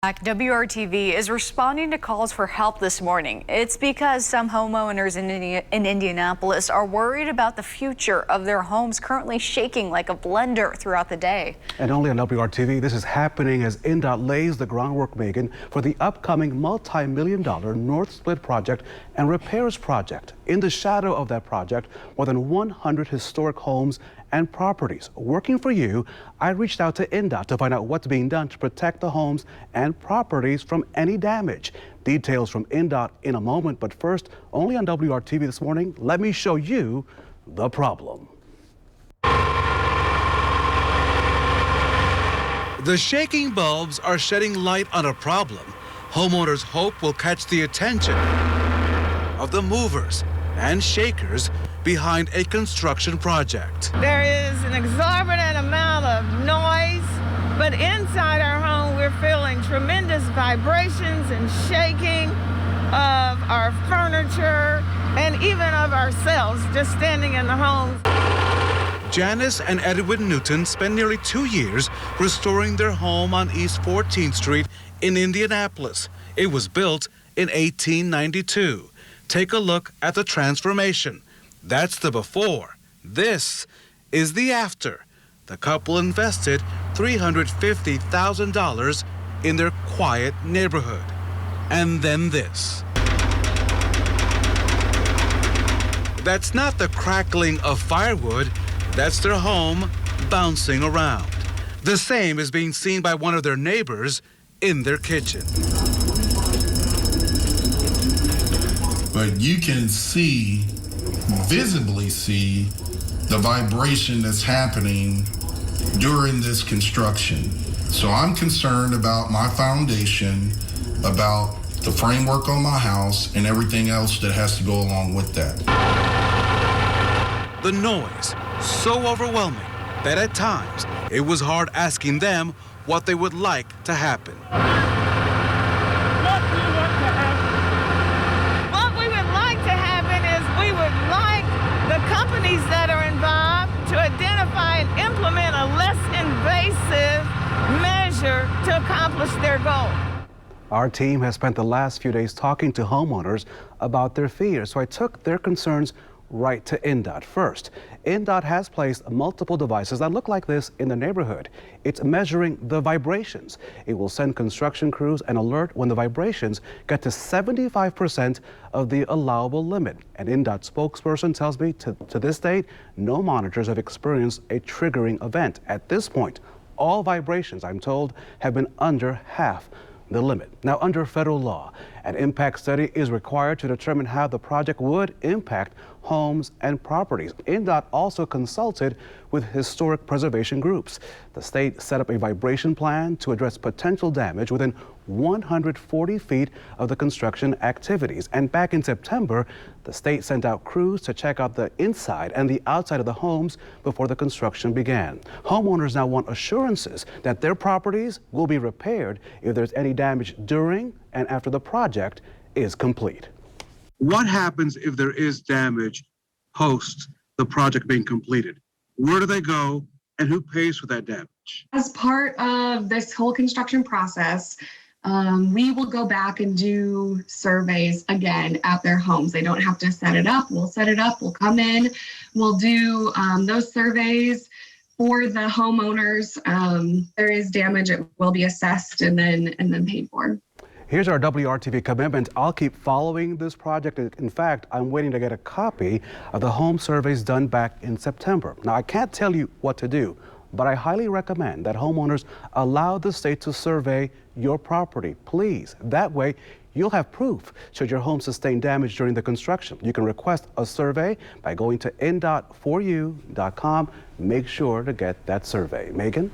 WRTV is responding to calls for help this morning. It's because some homeowners in Indianapolis are worried about the future of their homes currently shaking like a blender throughout the day. And only on WRTV, this is happening as INDOT lays the groundwork, Megan, for the upcoming multi-million-dollar North Spilt project and repairs project. In the shadow of that project, more than 100 historic homes and properties. Working for you, I reached out to INDOT to find out what's being done to protect the homes and properties from any damage. Details from INDOT in a moment, but first, only on WRTV this morning, let me show you the problem. The shaking bulbs are shedding light on a problem homeowners hope will catch the attention of the movers and shakers behind a construction project. There is an exorbitant amount of noise, but inside our home we're feeling tremendous vibrations and shaking of our furniture and even of ourselves just standing in the home. Janice and Edwin Newton spent nearly 2 years restoring their home on East 14th Street in Indianapolis. It was built in 1892. Take a look at the transformation. That's the before. This is the after. The couple invested $350,000 in their quiet neighborhood. And then this. That's not the crackling of firewood. That's their home bouncing around. The same is being seen by one of their neighbors in their kitchen. But you can visibly see the vibration that's happening during this construction. So I'm concerned about my foundation, about the framework on my house, and everything else that has to go along with that. The noise so overwhelming that at times it was hard asking them what they would like to happen. Companies that are involved to identify and implement a less invasive measure to accomplish their goal. Our team has spent the last few days talking to homeowners about their fears, so I took their concerns right to INDOT. First, INDOT has placed multiple devices that look like this in the neighborhood. It's measuring the vibrations. It will send construction crews an alert when the vibrations get to 75% of the allowable limit. An INDOT spokesperson tells me to this date, no monitors have experienced a triggering event. At this point, all vibrations, I'm told, have been under half the limit. Now, under federal law, an impact study is required to determine how the project would impact homes and properties. INDOT also consulted with historic preservation groups. The state set up a vibration plan to address potential damage within 140 feet of the construction activities. And back in September, the state sent out crews to check out the inside and the outside of the homes before the construction began. Homeowners now want assurances that their properties will be repaired if there's any damage during and after the project is complete. What happens if there is damage post the project being completed? Where do they go and who pays for that damage? As part of this whole construction process, we will go back and do surveys again at their homes. They don't have to set it up. We'll set it up. We'll come in. We'll do those surveys for the homeowners. There is damage. It will be assessed and then paid for. Here's our WRTV commitment. I'll keep following this project. In fact, I'm waiting to get a copy of the home surveys done back in September. Now, I can't tell you what to do, but I highly recommend that homeowners allow the state to survey your property, please. That way, you'll have proof should your home sustain damage during the construction. You can request a survey by going to indot4u.com. Make sure to get that survey. Megan?